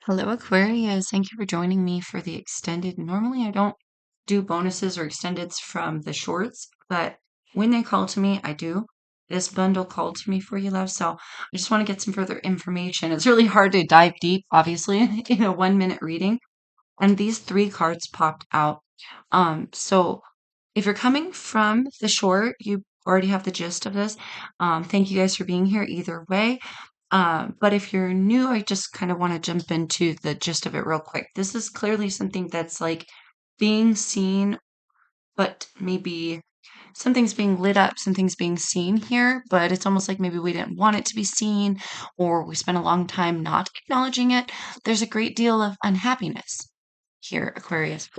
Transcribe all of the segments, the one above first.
Hello, Aquarius. Thank you for joining me for the extended. Normally, I don't do bonuses or extendeds from the shorts, but when they call to me, I do. This bundle called to me for you, love. So I just want to get some further information. It's really hard to dive deep, obviously, in a 1 minute reading. And these three cards popped out. So if you're coming from the short, you already have the gist of this. Thank you guys for being here either way. But if you're new, I just kind of want to jump into the gist of it real quick. This is clearly something that's like being seen, but maybe something's being lit up, something's being seen here, but it's almost like maybe we didn't want it to be seen, or we spent a long time not acknowledging it. There's a great deal of unhappiness here, Aquarius.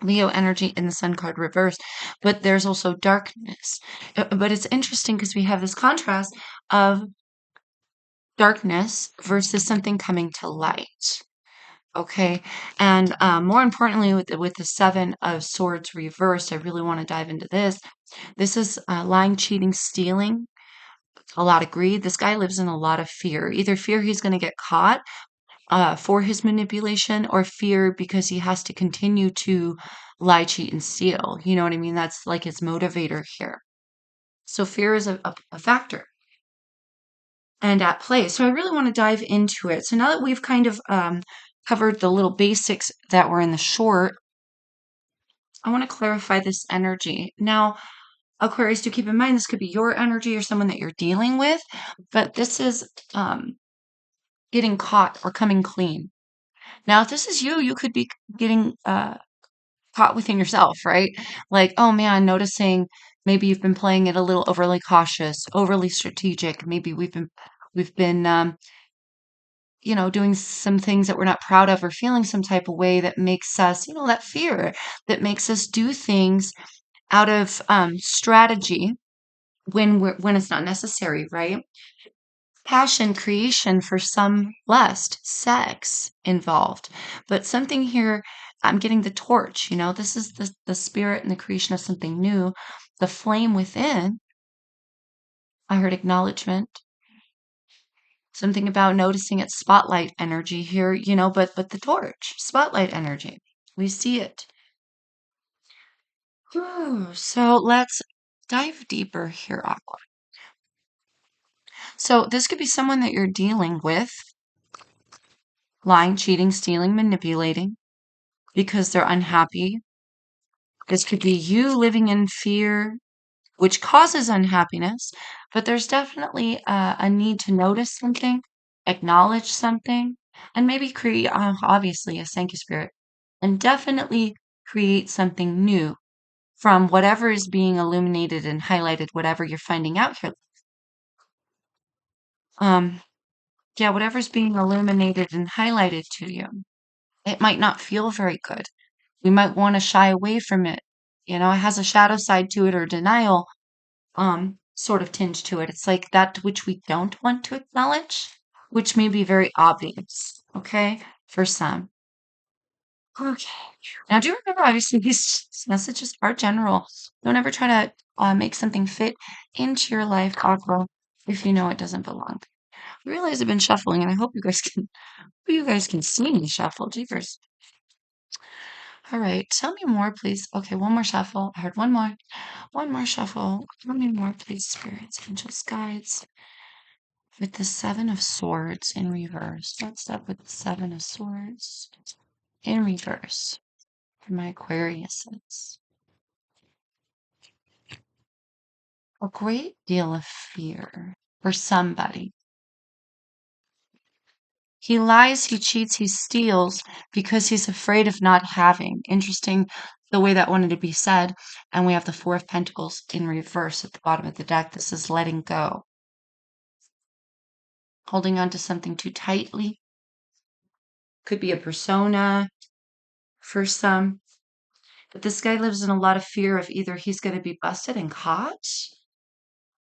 Leo energy in the sun card reversed, but there's also darkness. But it's interesting because we have this contrast of darkness versus something coming to light. Okay, and more importantly, with the Seven of Swords reversed, I really want to dive into this. This is lying, cheating, stealing, a lot of greed. This guy lives in a lot of fear. Either fear he's going to get caught for his manipulation, or fear because he has to continue to lie, cheat, and steal. You know what I mean? That's like his motivator here. So fear is a factor and at play. So I really want to dive into it. So now that we've kind of covered the little basics that were in the short, I want to clarify this energy. Now, Aquarius, do keep in mind this could be your energy or someone that you're dealing with, but this is getting caught or coming clean. Now, if this is you, you could be getting caught within yourself, right? Like, oh man, noticing maybe you've been playing it a little overly cautious, overly strategic. Maybe we've been doing some things that we're not proud of or feeling some type of way that makes us, that fear that makes us do things out of strategy when it's not necessary, right? Passion, creation for some lust, sex involved. But something here, I'm getting the torch, this is the spirit and the creation of something new. The flame within, I heard acknowledgement. Something about noticing its spotlight energy here, but the torch, spotlight energy. We see it. Whew. So let's dive deeper here, Aqua. So this could be someone that you're dealing with, lying, cheating, stealing, manipulating, because they're unhappy. This could be you living in fear, which causes unhappiness, but there's definitely a need to notice something, acknowledge something, and maybe create, obviously, a Sankey spirit, and definitely create something new from whatever is being illuminated and highlighted, whatever you're finding out here. Um, yeah, whatever's being illuminated and highlighted to you, it might not feel very good. We might want to shy away from it. It has a shadow side to it or denial sort of tinge to it. It's like that which we don't want to acknowledge, which may be very obvious, okay, for some. Okay. Now, do remember, obviously, these messages are general. Don't ever try to make something fit into your life, Aqua, if you know it doesn't belong. I realize I've been shuffling, and I hope you guys can see me shuffle. Jeepers. All right, tell me more, please. Okay, one more shuffle. I heard one more. One more shuffle. Tell me more, please, spirits, angels, guides. With the Seven of Swords in reverse. Let's up with the Seven of Swords in reverse for my Aquariuses. A great deal of fear for somebody. He lies, he cheats, he steals because he's afraid of not having. Interesting the way that wanted to be said. And we have the Four of Pentacles in reverse at the bottom of the deck. This is letting go. Holding on to something too tightly. Could be a persona for some. But this guy lives in a lot of fear of either he's going to be busted and caught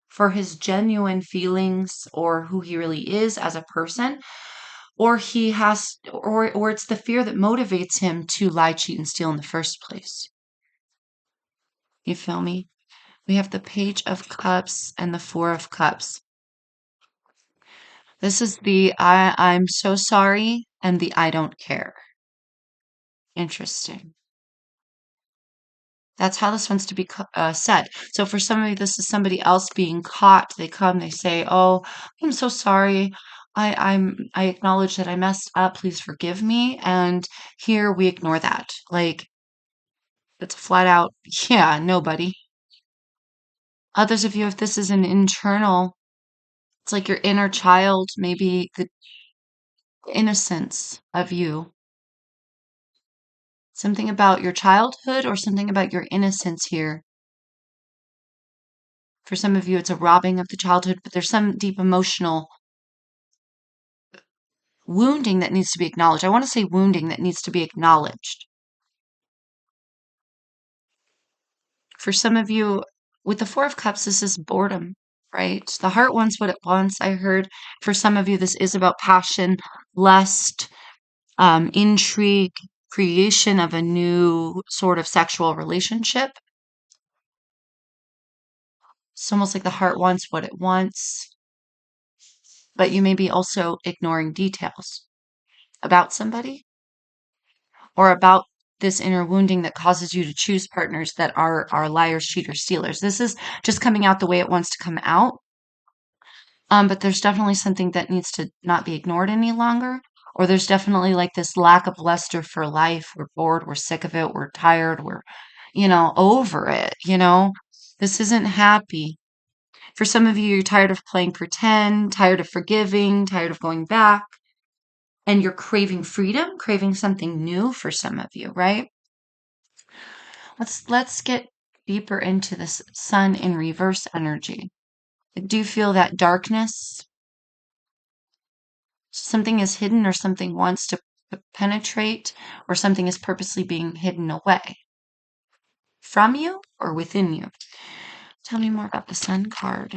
for his genuine feelings or who he really is as a person, or or it's the fear that motivates him to lie, cheat, and steal in the first place. You feel me? We have the Page of Cups and the Four of Cups. This is the I'm so sorry and the I don't care. Interesting. That's how this one's to be said. So for some of you, this is somebody else being caught. They come, they say, "Oh, I'm so sorry. I acknowledge that I messed up. Please forgive me." And here we ignore that. Like it's flat out, yeah, nobody. Others of you, if this is an internal, it's like your inner child, maybe the innocence of you. Something about your childhood or something about your innocence here. For some of you, it's a robbing of the childhood, but there's some deep emotional wounding that needs to be acknowledged. I want to say wounding that needs to be acknowledged. For some of you, with the Four of Cups, this is boredom, right? The heart wants what it wants. I heard for some of you, this is about passion, lust, intrigue, creation of a new sort of sexual relationship. It's almost like the heart wants what it wants, but you may be also ignoring details about somebody or about this inner wounding that causes you to choose partners that are liars, cheaters, stealers. This is just coming out the way it wants to come out. But there's definitely something that needs to not be ignored any longer. Or there's definitely like this lack of luster for life. We're bored, we're sick of it, we're tired, we're, over it. This isn't happy. For some of you, you're tired of playing pretend, tired of forgiving, tired of going back, and you're craving freedom, craving something new for some of you, right? Let's get deeper into this sun in reverse energy. Do you feel that darkness? Something is hidden or something wants to penetrate or something is purposely being hidden away from you or within you. Tell me more about the sun card.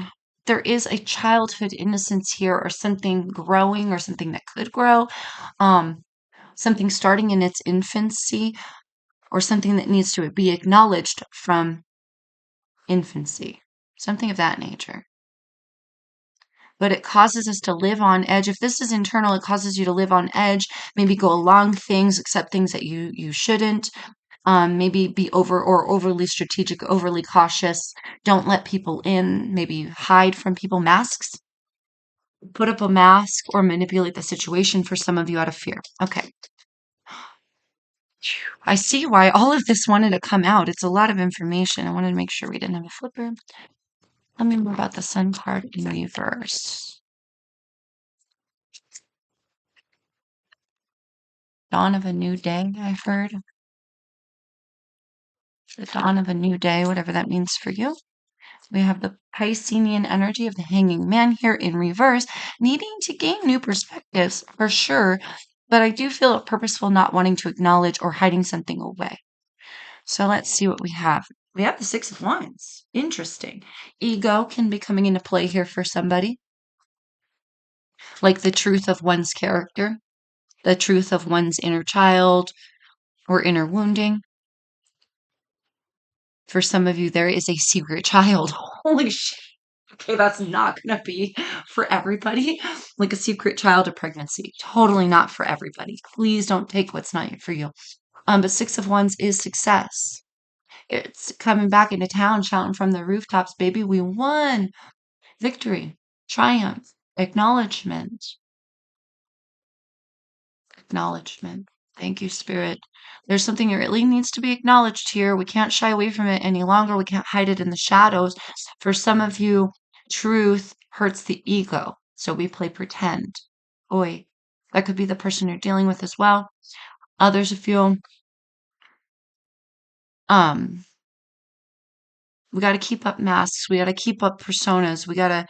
There is a childhood innocence here or something growing or something that could grow. Something starting in its infancy or something that needs to be acknowledged from infancy. Something of that nature. But it causes us to live on edge. If this is internal, it causes you to live on edge, maybe go along things, accept things that you shouldn't, maybe be overly strategic, overly cautious. Don't let people in, maybe hide from people. Masks, put up a mask or manipulate the situation for some of you out of fear. Okay. I see why all of this wanted to come out. It's a lot of information. I wanted to make sure we didn't have a flipper. Tell me more about the sun card in reverse. Dawn of a new day, I've heard. The dawn of a new day, whatever that means for you. We have the Piscean energy of the hanging man here in reverse, needing to gain new perspectives for sure, but I do feel it purposeful not wanting to acknowledge or hiding something away. So let's see what we have. We have the Six of Wands. Interesting. Ego can be coming into play here for somebody, like the truth of one's character, the truth of one's inner child or inner wounding. For some of you, there is a secret child. Holy shit. Okay, that's not going to be for everybody. Like a secret child of pregnancy. Totally not for everybody. Please don't take what's not for you. But Six of Wands is success. It's coming back into town, shouting from the rooftops, baby, we won. Victory, triumph, acknowledgement. Acknowledgement. Thank you, Spirit. There's something that really needs to be acknowledged here. We can't shy away from it any longer. We can't hide it in the shadows. For some of you, truth hurts the ego. So we play pretend. Boy, that could be the person you're dealing with as well. Others of you, um, we got to keep up masks. We got to keep up personas. We got to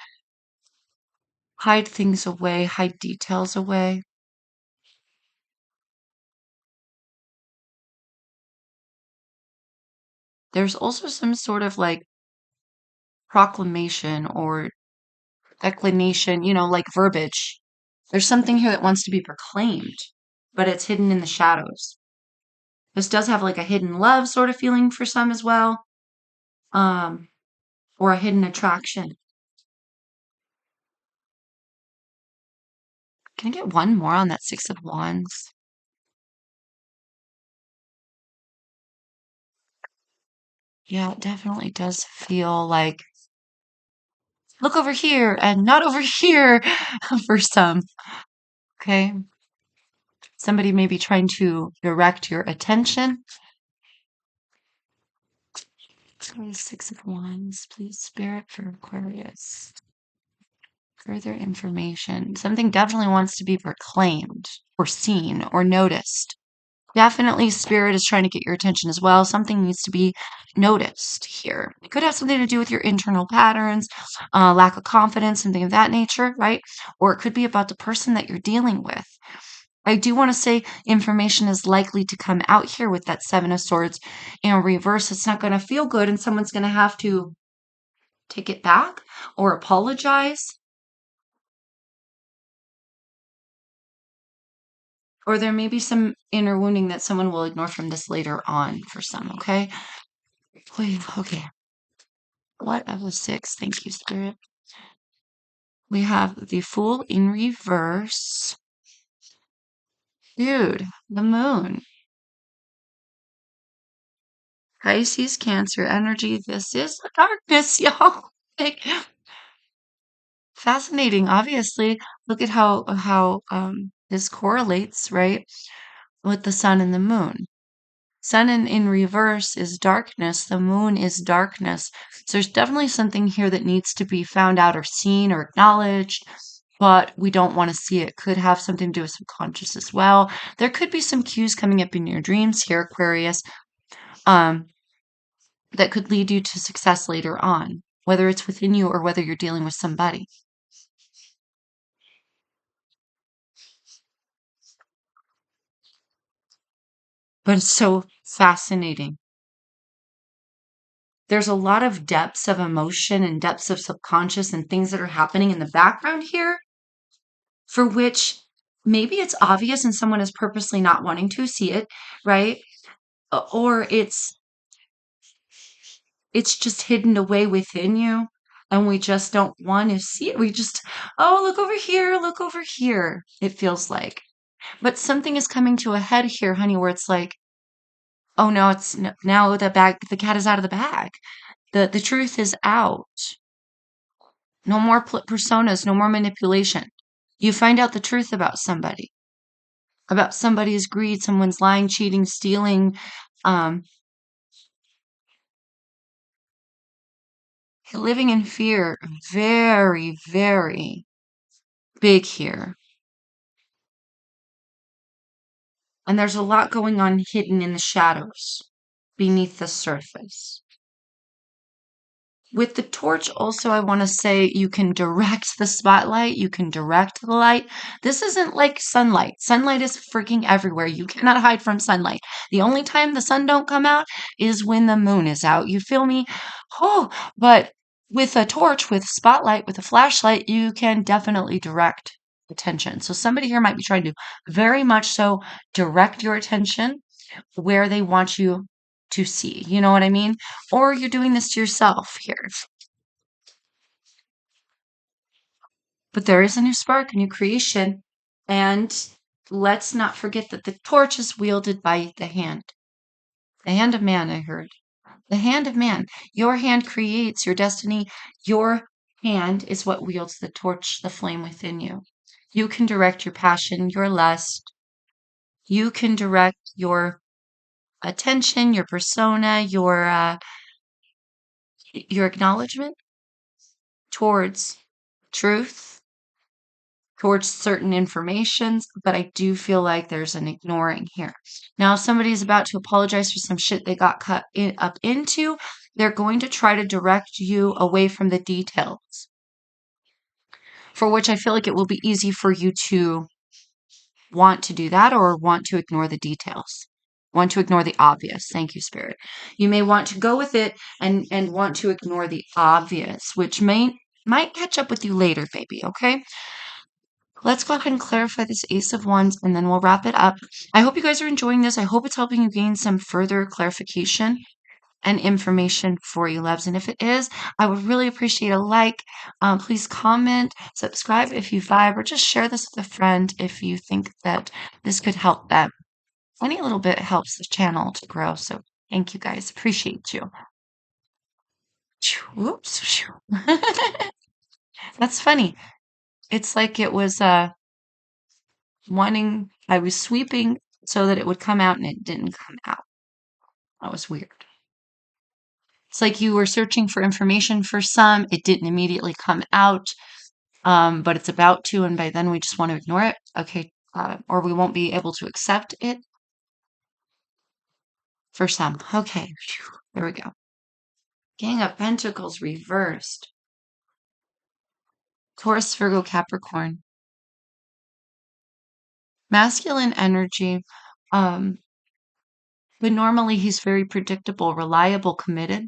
hide things away, hide details away. There's also some sort of like proclamation or declination, like verbiage. There's something here that wants to be proclaimed, but it's hidden in the shadows. This does have like a hidden love sort of feeling for some as well, um, or a hidden attraction. Can I get one more on that Six of Wands? Yeah, it definitely does feel like look over here and not over here for some. Okay. Somebody may be trying to direct your attention. Please, Six of Wands, please, Spirit for Aquarius. Further information. Something definitely wants to be proclaimed or seen or noticed. Definitely, Spirit is trying to get your attention as well. Something needs to be noticed here. It could have something to do with your internal patterns, lack of confidence, something of that nature, right? Or it could be about the person that you're dealing with. I do want to say information is likely to come out here with that Seven of Swords in reverse. It's not going to feel good, and someone's going to have to take it back or apologize. Or there may be some inner wounding that someone will ignore from this later on for some, okay? Okay. What of the six? Thank you, Spirit. We have the Fool in reverse. Dude, the moon. Pisces, Cancer energy. This is the darkness, y'all. Like, fascinating, obviously. Look at how this correlates, right, with the sun and the moon. Sun in reverse is darkness. The moon is darkness. So there's definitely something here that needs to be found out or seen or acknowledged, but we don't want to see it. Could have something to do with subconscious as well. There could be some cues coming up in your dreams here, Aquarius, um, that could lead you to success later on, whether it's within you or whether you're dealing with somebody. But it's so fascinating. There's a lot of depths of emotion and depths of subconscious and things that are happening in the background here for which maybe it's obvious and someone is purposely not wanting to see it, right? Or it's just hidden away within you and we just don't want to see it. We just, oh, look over here. It feels like. But something is coming to a head here, honey, where it's like, oh no, now the cat is out of the bag. The truth is out. No more personas, no more manipulation. You find out the truth about somebody's greed, someone's lying, cheating, stealing, um, living in fear. Very, very big here. And there's a lot going on hidden in the shadows beneath the surface. With the torch, also, I want to say you can direct the spotlight, you can direct the light. This isn't like sunlight. Sunlight is freaking everywhere. You cannot hide from sunlight. The only time the sun don't come out is when the moon is out. You feel me? Oh, but with a torch, with spotlight, with a flashlight, you can definitely direct attention. So somebody here might be trying to very much so direct your attention where they want you to see. You know what I mean? Or you're doing this to yourself here. But there is a new spark, a new creation. And let's not forget that the torch is wielded by the hand. The hand of man, I heard. The hand of man. Your hand creates your destiny. Your hand is what wields the torch, the flame within you. You can direct your passion, your lust. You can direct your attention, your persona, your acknowledgement towards truth, towards certain informations, but I do feel like there's an ignoring here. Now, if somebody's about to apologize for some shit they got up into, they're going to try to direct you away from the details, for which I feel like it will be easy for you to want to do that or want to ignore the details. Want to ignore the obvious. Thank you, Spirit. You may want to go with it and want to ignore the obvious, which might catch up with you later, baby, okay? Let's go ahead and clarify this Ace of Wands and then we'll wrap it up. I hope you guys are enjoying this. I hope it's helping you gain some further clarification and information for you, loves. And if it is, I would really appreciate a like. Please comment, subscribe if you vibe, or just share this with a friend if you think that this could help them. Any little bit helps the channel to grow. So thank you guys. Appreciate you. Whoops. That's funny. It's like it was I was sweeping so that it would come out and it didn't come out. That was weird. It's like you were searching for information for some, it didn't immediately come out, but it's about to, and by then we just want to ignore it. Okay, or we won't be able to accept it for some. Okay, there we go. King of Pentacles reversed. Taurus, Virgo, Capricorn. Masculine energy. Um, but normally he's very predictable, reliable, committed.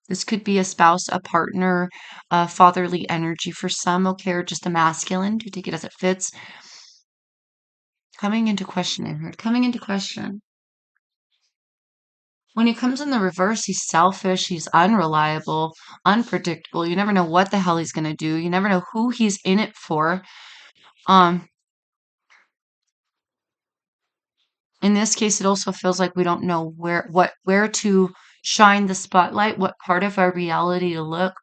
This could be a spouse, a partner, fatherly energy for some, okay, or just a masculine. To take it as it fits. Coming into question in here. Coming into question. When he comes in the reverse, he's selfish, he's unreliable, unpredictable. You never know what the hell he's gonna do. You never know who he's in it for. Um, in this case, it also feels like we don't know where to shine the spotlight, what part of our reality to look.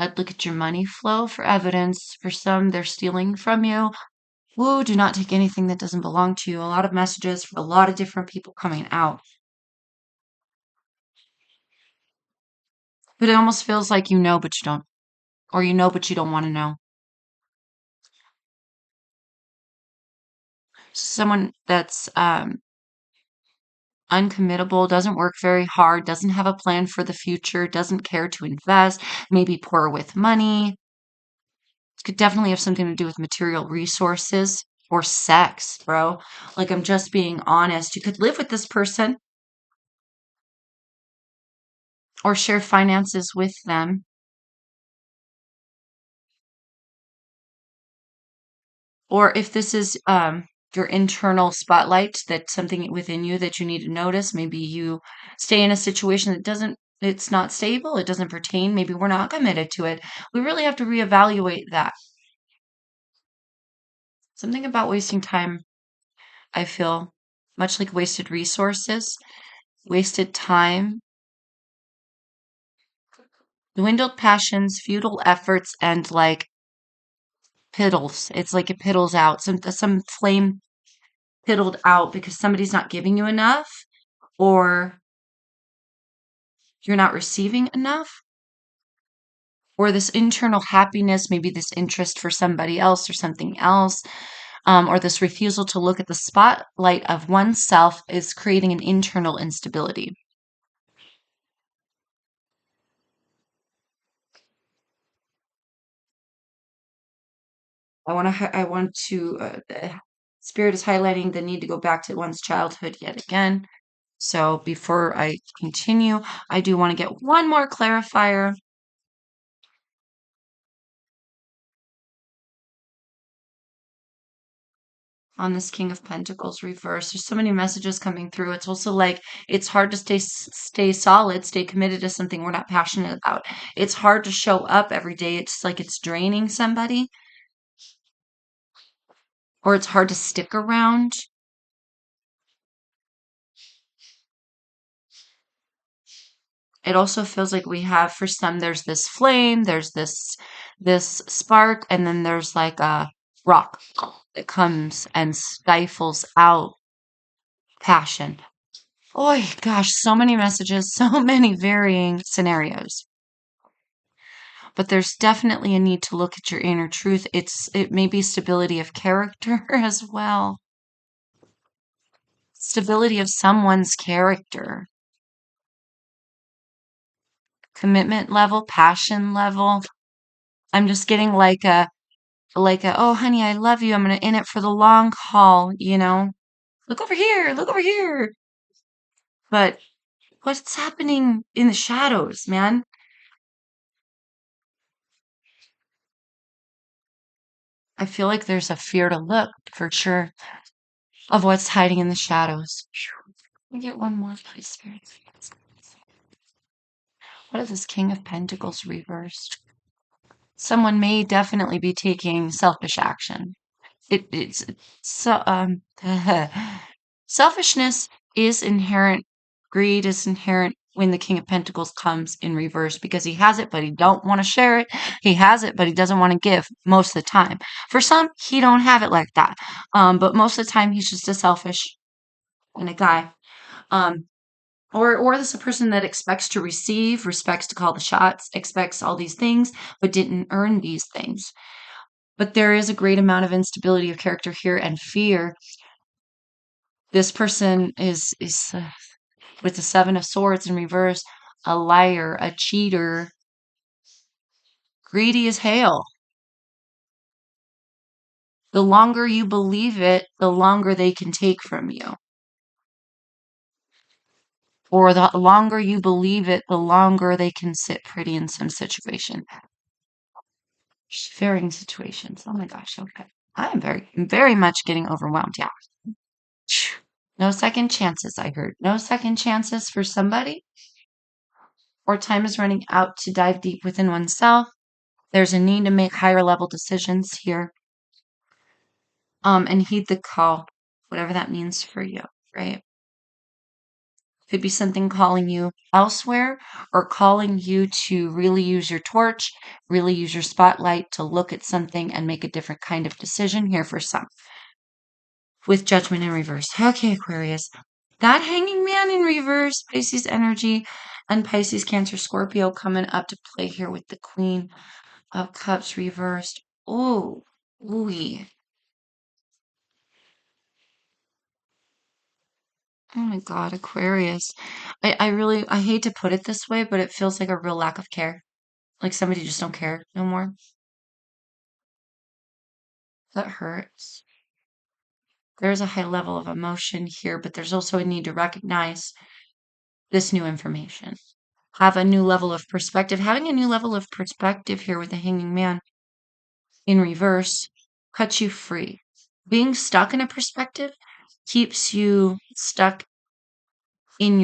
I'd look at your money flow for evidence. For some, they're stealing from you. Woo, do not take anything that doesn't belong to you. A lot of messages for a lot of different people coming out. But it almost feels like you know, but you don't. Or you know, but you don't want to know. Someone that's uncommittable, doesn't work very hard, doesn't have a plan for the future, doesn't care to invest, maybe poor with money. It could definitely have something to do with material resources or sex, bro. Like, I'm just being honest. You could live with this person or share finances with them. Or if this is your internal spotlight, that's something within you that you need to notice. Maybe you stay in a situation that it's not stable, it doesn't pertain. Maybe we're not committed to it. We really have to reevaluate that. Something about wasting time, I feel, much like wasted resources, wasted time, dwindled passions, futile efforts, and like piddles. It's like it piddles out. Some flame piddled out because somebody's not giving you enough, or you're not receiving enough, or this internal happiness, maybe this interest for somebody else or something else, or this refusal to look at the spotlight of oneself is creating an internal instability. I want to, Spirit is highlighting the need to go back to one's childhood yet again. So before I continue, I do want to get one more clarifier on this King of Pentacles reverse. There's so many messages coming through. It's also like it's hard to stay solid, stay committed to something we're not passionate about. It's hard to show up every day. It's like it's draining somebody, or it's hard to stick around. It also feels like we have, for some, there's this flame, there's this spark, and then there's like a rock that comes and stifles out passion. Oh gosh, so many messages, so many varying scenarios. But there's definitely a need to look at your inner truth. It may be stability of character as well. Stability of someone's character. Commitment level, passion level. I'm just getting oh honey, I love you. I'm gonna in it for the long haul, you know. Look over here, look over here. But what's happening in the shadows, man? I feel like there's a fear to look for sure of what's hiding in the shadows. We get one more, please, Spirit. What is this King of Pentacles reversed? Someone may definitely be taking selfish action. It's so selfishness is inherent. Greed is inherent when the King of Pentacles comes in reverse because he has it, but he don't want to share it. He has it, but he doesn't want to give most of the time. For some, he don't have it like that. But most of the time, he's just a selfish kind of guy. Um, or this is a person that expects to receive, respects to call the shots, expects all these things, but didn't earn these things. But there is a great amount of instability of character here and fear. This person is with the Seven of Swords in reverse, a liar, a cheater, greedy as hell. The longer you believe it, the longer they can take from you. Or the longer you believe it, the longer they can sit pretty in some situation. Varying situations. Oh my gosh, okay. I am very much getting overwhelmed. Yeah. No second chances, I heard. No second chances for somebody. Or time is running out to dive deep within oneself. There's a need to make higher level decisions here. And heed the call, whatever that means for you, right? Could be something calling you elsewhere or calling you to really use your torch, really use your spotlight to look at something and make a different kind of decision here for some. With judgment in reverse. Okay, Aquarius. That hanging man in reverse, Pisces energy, and Pisces, Cancer, Scorpio coming up to play here with the Queen of Cups reversed. Oh, ooh. Oh my God, Aquarius. I hate to put it this way, but it feels like a real lack of care. Like somebody just don't care no more. That hurts. There's a high level of emotion here, but there's also a need to recognize this new information. Have a new level of perspective. Having a new level of perspective here with the Hanging Man in reverse cuts you free. Being stuck in a perspective keeps you stuck in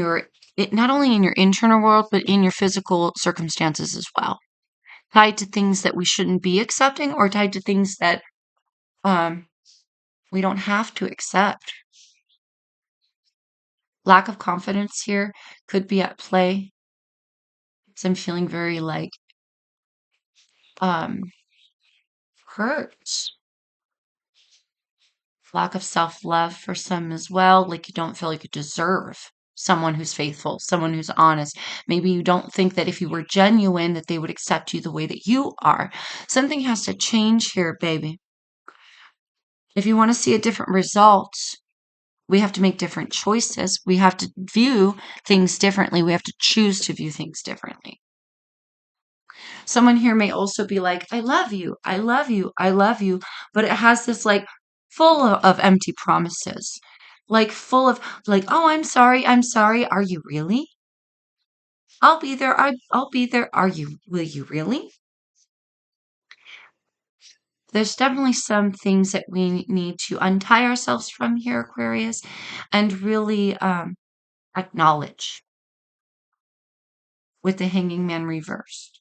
not only in your internal world, but in your physical circumstances as well. Tied to things that we shouldn't be accepting or tied to things that um, we don't have to accept. Lack of confidence here could be at play. So I'm feeling very like um, hurt. Lack of self-love for some as well. Like you don't feel like you deserve someone who's faithful, someone who's honest. Maybe you don't think that if you were genuine that they would accept you the way that you are. Something has to change here, baby. If you want to see a different result, we have to make different choices. We have to view things differently. We have to choose to view things differently. Someone here may also be like, I love you, I love you, I love you. But it has this like full of empty promises, like full of like, oh, I'm sorry, I'm sorry. Are you really? I'll be there. I'll be there. Will you really? There's definitely some things that we need to untie ourselves from here, Aquarius, and really acknowledge with the Hanging Man reversed.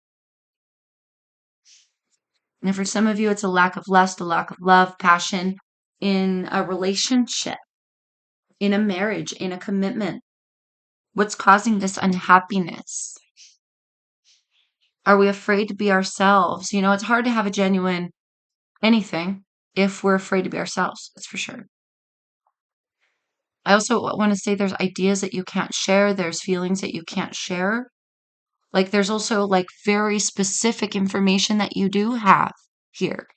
And for some of you, it's a lack of lust, a lack of love, passion in a relationship, in a marriage, in a commitment. What's causing this unhappiness? Are we afraid to be ourselves? You know, it's hard to have a genuine anything if we're afraid to be ourselves. That's for sure. I also want to say there's ideas that you can't share, there's feelings that you can't share. Like there's also like very specific information that you do have here,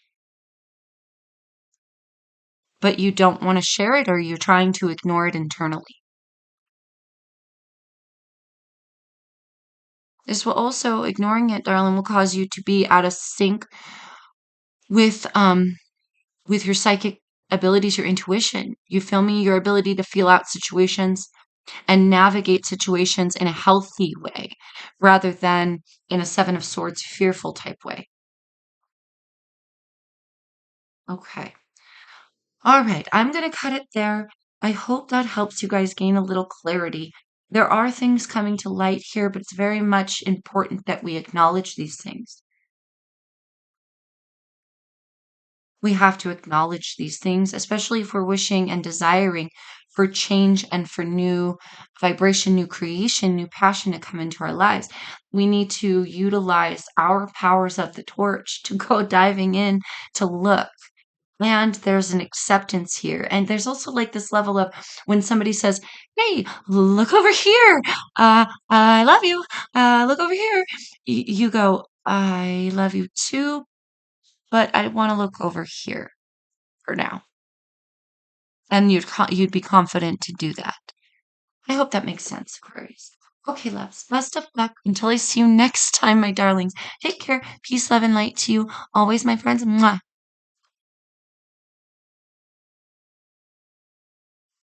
but you don't want to share it or you're trying to ignore it internally. This will also, ignoring it, darling, will cause you to be out of sync with with your psychic abilities, your intuition. You feel me? Your ability to feel out situations and navigate situations in a healthy way rather than in a Seven of Swords fearful type way. Okay. All right. I'm going to cut it there. I hope that helps you guys gain a little clarity. There are things coming to light here, but it's very much important that we acknowledge these things. We have to acknowledge these things, especially if we're wishing and desiring for change and for new vibration, new creation, new passion to come into our lives. We need to utilize our powers of the torch to go diving in to look. And there's an acceptance here. And there's also like this level of when somebody says, "Hey, look over here. I love you. Look over here." You go, "I love you too, but I want to look over here for now." And you'd be confident to do that. I hope that makes sense, Aquarius. Okay, loves. Best of luck until I see you next time, my darlings. Take care. Peace, love, and light to you. Always, my friends. Mwah.